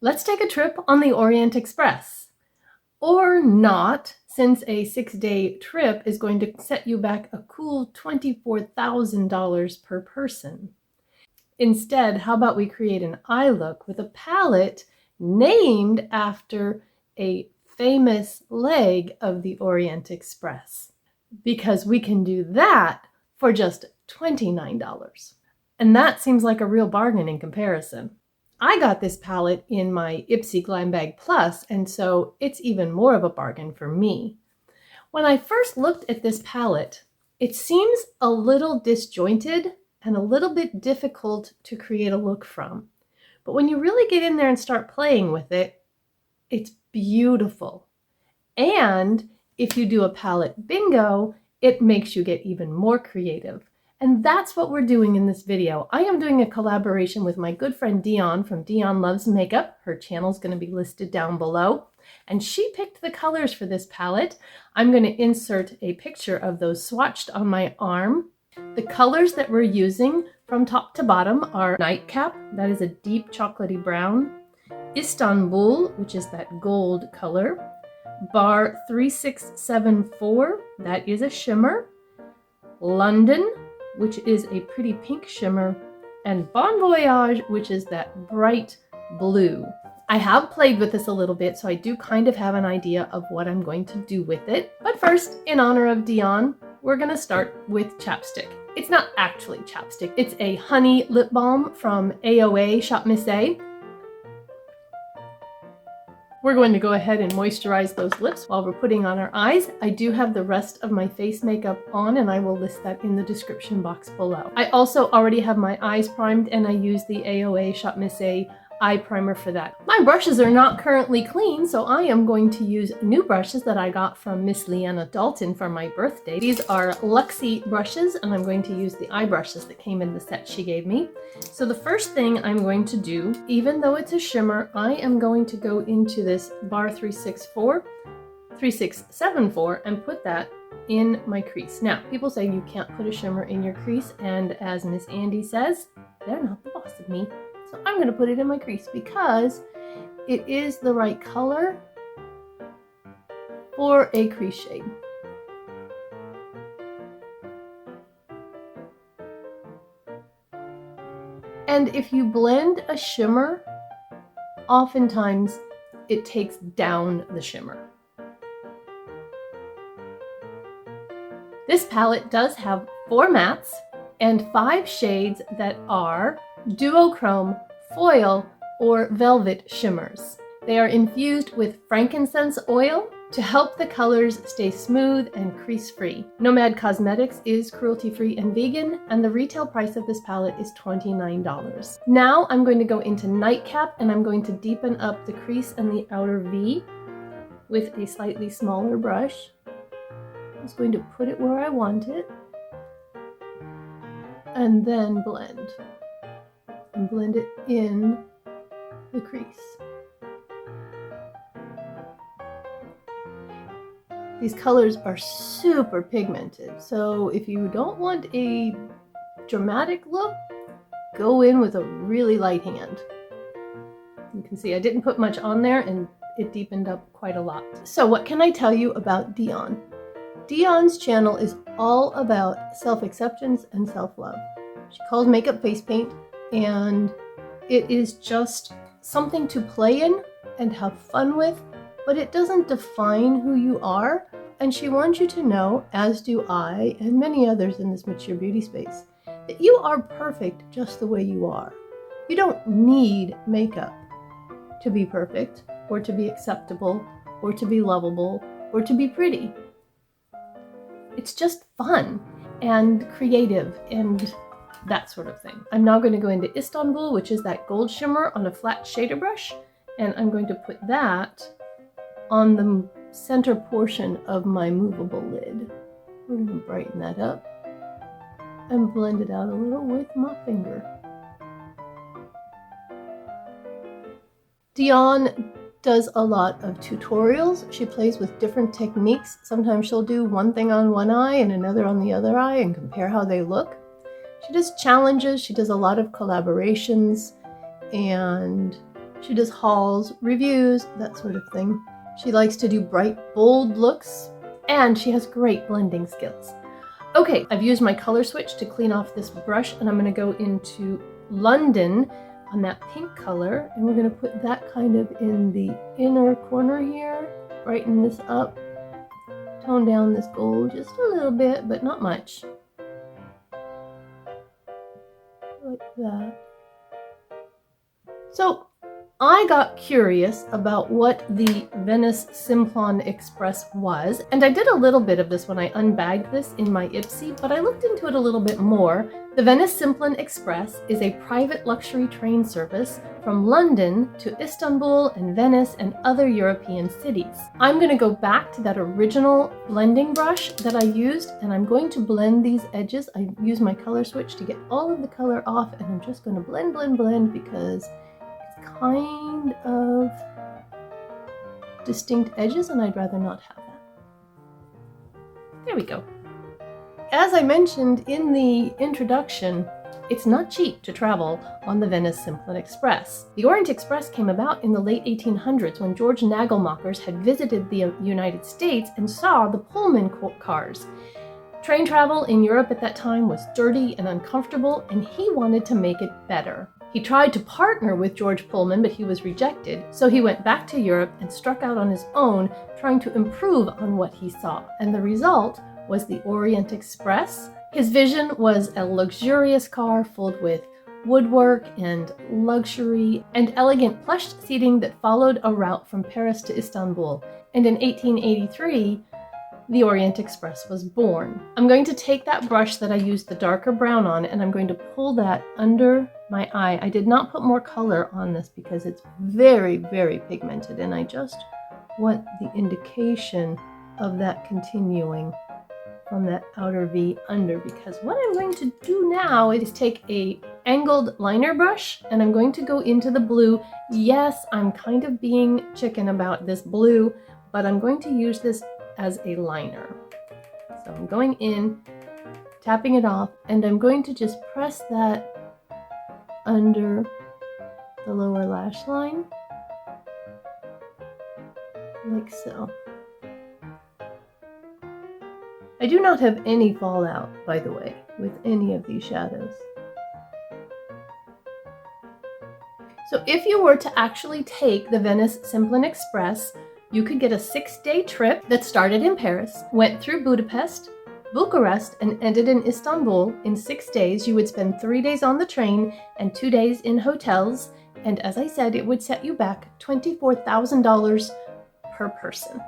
Let's take a trip on the Orient Express. Or not, since a 6-day trip is going to set you back a cool $24,000 per person. Instead, how about we create an eye look with a palette named after a famous leg of the Orient Express? Because we can do that for just $29. And that seems like a real bargain in comparison. I got this palette in my Ipsy Glam Bag Plus, and so it's even more of a bargain for me. When I first looked at this palette, it seems a little disjointed and a little bit difficult to create a look from. But when you really get in there and start playing with it, it's beautiful. And if you do a palette bingo, it makes you get even more creative. And that's what we're doing in this video. I am doing a collaboration with my good friend Dion from Dion Luvs Makeup. Her channel is going to be listed down below. And she picked the colors for this palette. I'm going to insert a picture of those swatched on my arm. The colors that we're using from top to bottom are Nightcap, that is a deep chocolatey brown, Istanbul, which is that gold color, Bar 3674, that is a shimmer, London, which is a pretty pink shimmer, and Bon Voyage, which is that bright blue. I have played with this a little bit, so I do kind of have an idea of what I'm going to do with it. But first, in honor of Dion, we're gonna start with chapstick. It's not actually chapstick, it's a honey lip balm from AOA Shop Miss A. We're going to go ahead and moisturize those lips while we're putting on our eyes. I do have the rest of my face makeup on, and I will list that in the description box below. I also already have my eyes primed, and I use the AOA Shop Miss A eye primer for that. My brushes are not currently clean, so I am going to use new brushes that I got from Miss Leanna Dalton for my birthday. These are Luxie brushes, and I'm going to use the eye brushes that came in the set she gave me. So the first thing I'm going to do, even though it's a shimmer, I am going to go into this Bar 3674 and put that in my crease. Now, people say you can't put a shimmer in your crease, and as Miss Andy says, they're not the boss of me. So I'm going to put it in my crease because it is the right color for a crease shade. And if you blend a shimmer, oftentimes it takes down the shimmer. This palette does have 4 mattes and 5 shades that are duochrome, foil, or velvet shimmers. They are infused with frankincense oil to help the colors stay smooth and crease-free. Nomad Cosmetics is cruelty-free and vegan, and the retail price of this palette is $29. Now I'm going to go into Nightcap, and I'm going to deepen up the crease and the outer V with a slightly smaller brush. I'm just going to put it where I want it, and then blend. And blend it in the crease. These colors are super pigmented, so if you don't want a dramatic look, go in with a really light hand. You can see I didn't put much on there, and it deepened up quite a lot. So what can I tell you about Dion? Dion's channel is all about self-acceptance and self-love. She calls makeup face paint, and it is just something to play in and have fun with, but it doesn't define who you are. And she wants you to know, as do I and many others in this mature beauty space, that you are perfect just the way you are. You don't need makeup to be perfect, or to be acceptable, or to be lovable, or to be pretty. It's just fun and creative and that sort of thing. I'm now going to go into Istanbul, which is that gold shimmer on a flat shader brush, and I'm going to put that on the center portion of my movable lid. We're going to brighten that up and blend it out a little with my finger. Dion does a lot of tutorials. She plays with different techniques. Sometimes she'll do one thing on one eye and another on the other eye and compare how they look. She does challenges, she does a lot of collaborations, and She does hauls, reviews, that sort of thing. She likes to do bright, bold looks, and she has great blending skills. Okay, I've used my color switch to clean off this brush, and I'm going to go into London on that pink color, and we're going to put that kind of in the inner corner here, brighten this up, tone down this gold just a little bit, but not much. Like that. So I got curious about what the Venice-Simplon Express was, and I did a little bit of this when I unbagged this in my Ipsy, but I looked into it a little bit more. The Venice-Simplon Express is a private luxury train service from London to Istanbul and Venice and other European cities. I'm going to go back to that original blending brush that I used, and I'm going to blend these edges. I use my color switch to get all of the color off, and I'm just going to blend, blend, blend, because kind of distinct edges, and I'd rather not have that. There we go. As I mentioned in the introduction, it's not cheap to travel on the Venice-Simplon Express. The Orient Express came about in the late 1800s when George Nagelmakers had visited the United States and saw the Pullman cars. Train travel in Europe at that time was dirty and uncomfortable, and he wanted to make it better. He tried to partner with George Pullman, but he was rejected, so he went back to Europe and struck out on his own, trying to improve on what he saw. And the result was the Orient Express. His vision was a luxurious car filled with woodwork and luxury and elegant plush seating that followed a route from Paris to Istanbul. And in 1883, the Orient Express was born. I'm going to take that brush that I used the darker brown on, and I'm going to pull that under my eye. I did not put more color on this because it's very, very pigmented, and I just want the indication of that continuing from that outer V under, because what I'm going to do now is take a angled liner brush, and I'm going to go into the blue. Yes, I'm kind of being chicken about this blue, but I'm going to use this as a liner. So I'm going in, tapping it off, and I'm going to just press that under the lower lash line, like so. I do not have any fallout, by the way, with any of these shadows. So if you were to actually take the Venice-Simplon Express, you could get a 6-day trip that started in Paris, went through Budapest, Bucharest, and ended in Istanbul. In 6 days, you would spend 3 days on the train and 2 days in hotels. And as I said, it would set you back $24,000 per person.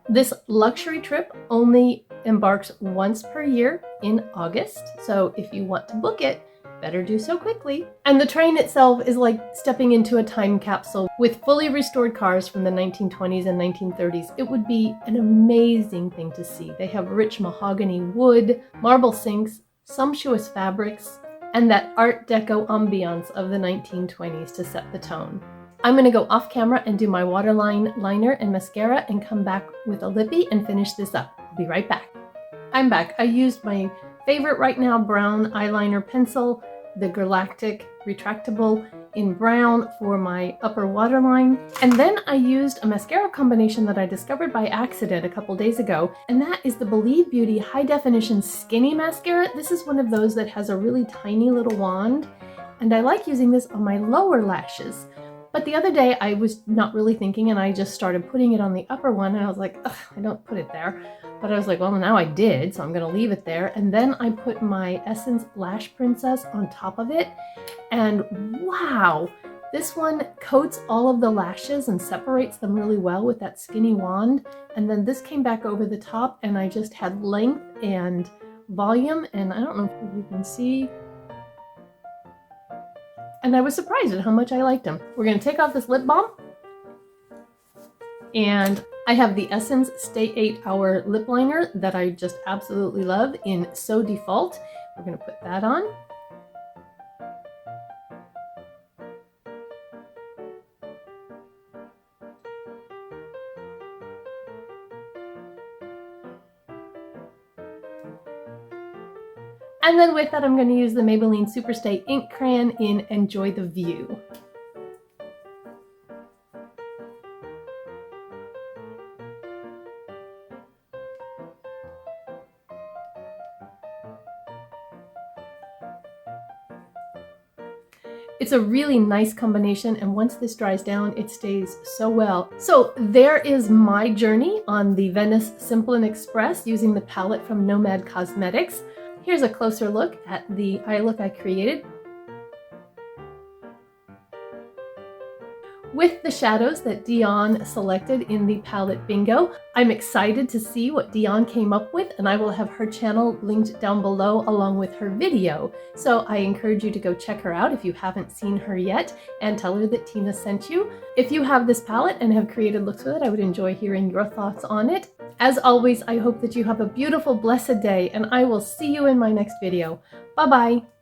This luxury trip only embarks once per year in August. So if you want to book it, better do so quickly. And the train itself is like stepping into a time capsule with fully restored cars from the 1920s and 1930s. It would be an amazing thing to see. They have rich mahogany wood, marble sinks, sumptuous fabrics, and that Art Deco ambiance of the 1920s to set the tone. I'm going to go off camera and do my waterline liner and mascara and come back with a lippy and finish this up. I'll be right back. I'm back. I used my favorite right now brown eyeliner pencil, the Girlaktik retractable in brown for my upper waterline. And then I used a mascara combination that I discovered by accident a couple days ago, and that is the Believe Beauty High Definition Skinny Mascara. This is one of those that has a really tiny little wand, and I like using this on my lower lashes. But the other day I was not really thinking, and I just started putting it on the upper one, and I was like, ugh, I don't put it there. But I was like, well, now I did, so I'm gonna leave it there. And then I put my Essence Lash Princess on top of it, and wow, this one coats all of the lashes and separates them really well with that skinny wand. And then this came back over the top, and I just had length and volume, and I don't know if you can see. And I was surprised at how much I liked them. We're gonna take off this lip balm, and I have the Essence Stay 8 Hour Lip Liner that I just absolutely love in So Default. We're gonna put that on. And then with that, I'm going to use the Maybelline Superstay Ink Crayon in Enjoy the View. It's a really nice combination, and once this dries down, it stays so well. So there is my journey on the Venice-Simplon Express using the palette from Nomad Cosmetics. Here's a closer look at the eye look I created. With the shadows that Dion selected in the palette bingo. I'm excited to see what Dion came up with, and I will have her channel linked down below along with her video. So I encourage you to go check her out if you haven't seen her yet, and tell her that Tina sent you. If you have this palette and have created looks with it, I would enjoy hearing your thoughts on it. As always, I hope that you have a beautiful, blessed day, and I will see you in my next video. Bye-bye!